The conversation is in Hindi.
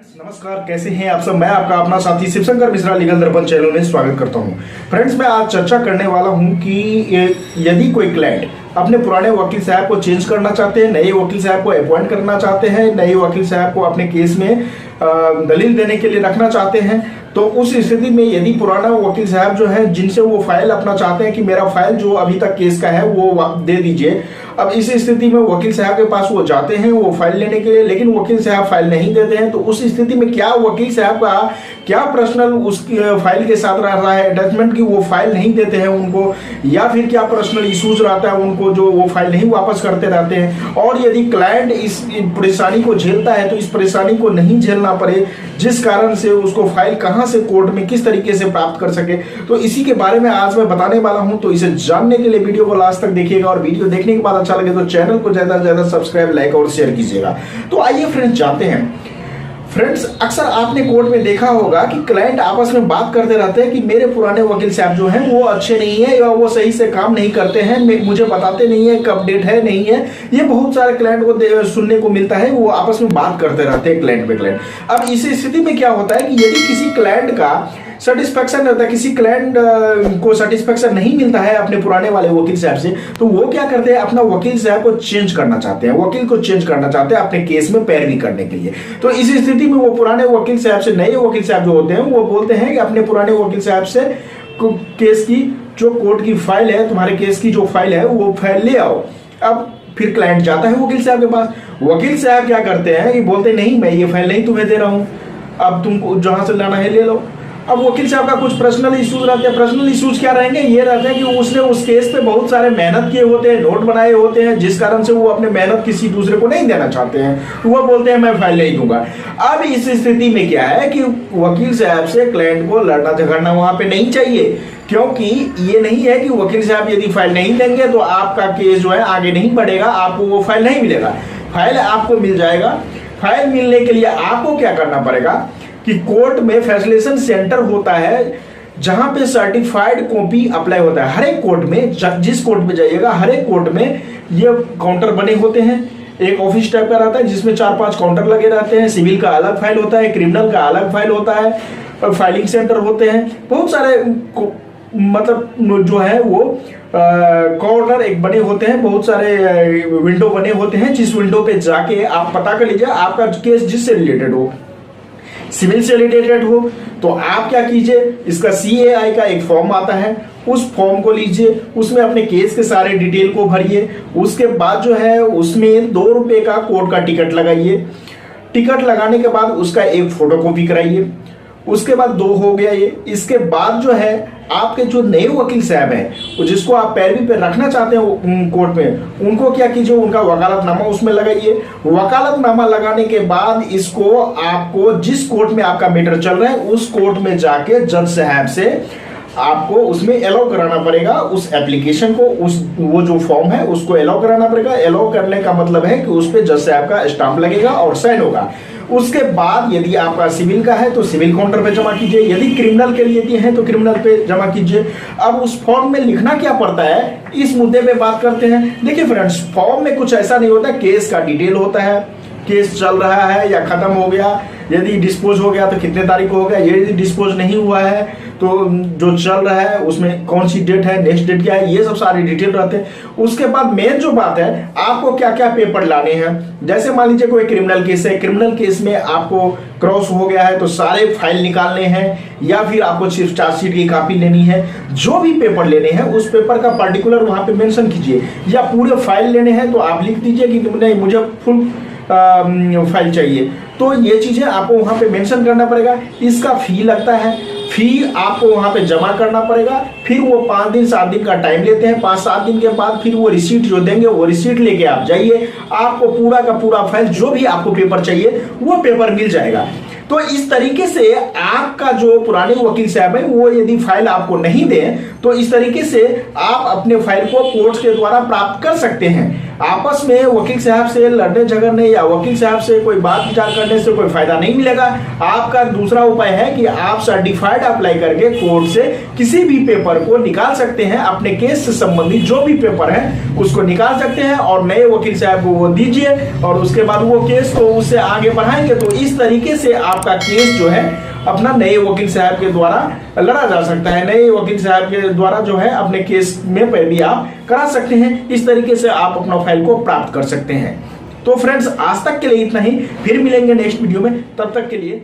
नमस्कार, कैसे हैं आप सब। मैं आपका अपना साथी शिवशंकर मिश्रा लीगल दर्पण चैनल में स्वागत करता हूं। फ्रेंड्स, मैं आज चर्चा करने वाला हूं कि यदि कोई क्लाइंट अपने पुराने वकील साहब को चेंज करना चाहते हैं, नए वकील साहब को अपॉइंट करना चाहते हैं, नए वकील साहब को अपने केस में दलील देने के लिए रखना चाहते हैं, तो उस स्थिति में यदि पुराना वकील साहब जो है जिनसे वो फाइल अपना चाहते हैं कि मेरा फाइल जो अभी तक केस का है वो दे दीजिए। अब इस स्थिति में वकील साहब के पास वो जाते हैं वो फाइल लेने के लिए, लेकिन वकील साहब फाइल नहीं देते हैं। तो उस स्थिति में क्या वकील साहब का क्या पर्सनल उस फाइल के साथ रह रहा है अटैचमेंट की वो फाइल नहीं देते हैं उनको, या फिर क्या पर्सनल इश्यूज रहता है उनको जो वो फाइल नहीं वापस करते रहते हैं। और यदि क्लाइंट इस परेशानी को झेलता है तो इस परेशानी को नहीं झेलना पड़े, जिस कारण से उसको फाइल कहां से कोर्ट में किस तरीके से प्राप्त कर सके, तो इसी के बारे में आज मैं बताने वाला हूं। तो इसे जानने के लिए वीडियो को लास्ट तक देखिएगा और वीडियो देखने के बाद अच्छा लगे तो चैनल को ज्यादा से ज्यादा सब्सक्राइब, लाइक और शेयर कीजिएगा। तो आइए फ्रेंड्स जानते हैं। फ्रेंड्स, अक्सर आपने कोर्ट में देखा होगा कि क्लाइंट आपस में बात करते रहते हैं कि मेरे पुराने वकील साहब जो हैं वो अच्छे नहीं है या वो सही से काम नहीं करते हैं, मुझे बताते नहीं है कब डेट है नहीं है। ये बहुत सारे क्लाइंट को सुनने को मिलता है, वो आपस में बात करते रहते हैं क्लाइंट पे क्लाइंट। अब इस स्थिति में क्या होता है कि यदि किसी क्लाइंट का सेटिस्फेक्शन रहता है, किसी क्लाइंट को सेटिस्फेक्शन नहीं मिलता है अपने पुराने वाले वकील साहब से, तो वो क्या करते हैं, अपना वकील साहब को चेंज करना चाहते हैं, वकील को चेंज करना चाहते हैं अपने केस में पैरवी करने के लिए। तो इस स्थिति में वो पुराने वकील साहब से नए वकील साहब जो होते हैं वो बोलते हैं कि अपने पुराने वकील साहब से केस की जो कोर्ट की फाइल है, तुम्हारे केस की जो फाइल है वो फाइल ले आओ। अब फिर क्लाइंट जाता है वकील साहब के पास, वकील साहब क्या करते हैं कि बोलते नहीं मैं ये फाइल नहीं तुम्हें दे रहा हूं, अब तुमको जहां से लाना है ले लो। अब वकील साहब का कुछ पर्सनल इश्यूज रहते हैं। पर्सनल इश्यूज क्या रहेंगे, ये रहते हैं कि उसने उस केस पे बहुत सारे मेहनत किए होते हैं, नोट बनाए होते हैं, जिस कारण से वो अपने मेहनत किसी दूसरे को नहीं देना चाहते हैं, तो वो बोलते हैं मैं फाइल नहीं दूंगा। अब इस स्थिति में क्या है कि वकील साहब से क्लाइंट को लड़ना झगड़ना वहां पे नहीं चाहिए, क्योंकि ये नहीं है कि वकील साहब यदि फाइल नहीं देंगे तो आपका केस जो है आगे नहीं बढ़ेगा, आपको वो फाइल नहीं मिलेगा। फाइल आपको मिल जाएगा। फाइल मिलने के लिए आपको क्या करना पड़ेगा कि कोर्ट में फैसिलिटेशन सेंटर होता है जहां पे सर्टिफाइड कॉपी अप्लाई होता है। हर एक कोर्ट में, जिस कोर्ट में जाइएगा हर एक कोर्ट में ये काउंटर बने होते हैं। एक ऑफिस टाइप का रहता है जिसमें 4-5 काउंटर लगे रहते हैं। सिविल का अलग फाइल होता है, क्रिमिनल का अलग फाइल होता है, फाइलिंग सेंटर होते हैं, बहुत सारे मतलब जो है वो कॉर्नर एक बने होते हैं, बहुत सारे विंडो बने होते हैं, जिस विंडो पे जाके आप पता कर लीजिए आपका केस जिससे रिलेटेड हो, सिविल से रिलेटेड हो, तो आप क्या कीजिए, इसका CAI का एक फॉर्म आता है, उस फॉर्म को लीजिए, उसमें अपने केस के सारे डिटेल को भरिए। उसके बाद जो है उसमें 2 रुपए का कोर्ट का टिकट लगाइए। टिकट लगाने के बाद उसका एक फोटोकॉपी कराइए। उसके बाद 2 हो गया ये। इसके बाद जो है आपके जो नए वकील साहब हैं जिसको आप पैरवी पे रखना चाहते हैं कोर्ट में, उनको क्या कीजिए, उनका वकालतनामा उसमें लगाइए। वकालतनामा लगाने के बाद इसको आपको जिस कोर्ट में आपका मैटर चल रहा है उस कोर्ट में जाके जज साहब से आपको उसमें अलाउ कराना पड़ेगा। उस एप्लीकेशन को, उस वो जो फॉर्म है उसको अलाउ कराना पड़ेगा। अलाउ करने का मतलब है कि उस पे जज साहब का स्टाम्प लगेगा और साइन होगा। उसके बाद यदि आपका सिविल का है तो सिविल काउंटर पे जमा कीजिए, यदि क्रिमिनल के लिए हैं तो क्रिमिनल पे जमा कीजिए। अब उस फॉर्म में लिखना क्या पड़ता है, इस मुद्दे पे बात करते हैं। देखिए फ्रेंड्स, फॉर्म में कुछ ऐसा नहीं होता, केस का डिटेल होता है, केस चल रहा है या खत्म हो गया, यदि डिस्पोज हो गया तो कितने तारीख को हो गया, यदि डिस्पोज नहीं हुआ है तो जो चल रहा है उसमें कौन सी डेट है, नेक्स्ट डेट क्या है, ये सब सारे डिटेल रहते हैं। उसके बाद मेन जो बात है, आपको क्या क्या पेपर लाने हैं। जैसे मान लीजिए कोई क्रिमिनल केस है, क्रिमिनल केस में आपको क्रॉस हो गया है तो सारे फाइल निकालने हैं, या फिर आपको सिर्फ चार्जशीट की कॉपी लेनी है। जो भी पेपर लेने हैं उस पेपर का पर्टिकुलर वहां पे मेंशन कीजिए, या पूरे फाइल लेने हैं तो आप लिख दीजिए कि नहीं मुझे फुल फाइल चाहिए। तो ये चीजें आपको वहां पे मेंशन करना पड़ेगा। इसका फी लगता है, फी आपको वहां पे जमा करना पड़ेगा। फिर वो 5 दिन 7 दिन का टाइम लेते हैं। 5-7 दिन के बाद फिर वो रिसीट जो देंगे वो रिसीट लेके आप जाइए, आपको पूरा का पूरा फाइल जो भी आपको पेपर चाहिए वो पेपर मिल जाएगा। तो इस तरीके से आपका जो पुराने वकील साहब है वो यदि फाइल आपको नहीं दें तो इस तरीके से आप अपने फाइल को कोर्ट के द्वारा प्राप्त कर सकते हैं। आपस में वकील साहब से लड़ने झगड़ने या वकील साहब से कोई बात विचार करने से कोई फायदा नहीं मिलेगा। आपका दूसरा उपाय है कि आप सर्टिफाइड अप्लाई करके कोर्ट से किसी भी पेपर को निकाल सकते हैं, अपने केस से संबंधित जो भी पेपर है उसको निकाल सकते हैं और नए वकील साहब को वो दीजिए और उसके बाद वो केस को उससे आगे बढ़ाएंगे। तो इस तरीके से आपका केस जो है अपना नए वकील साहब के द्वारा लड़ा जा सकता है। नए वकील साहब के द्वारा जो है अपने केस में पैरवी आप करा सकते हैं। इस तरीके से आप अपना फाइल को प्राप्त कर सकते हैं। तो फ्रेंड्स, आज तक के लिए इतना ही, फिर मिलेंगे नेक्स्ट वीडियो में। तब तक के लिए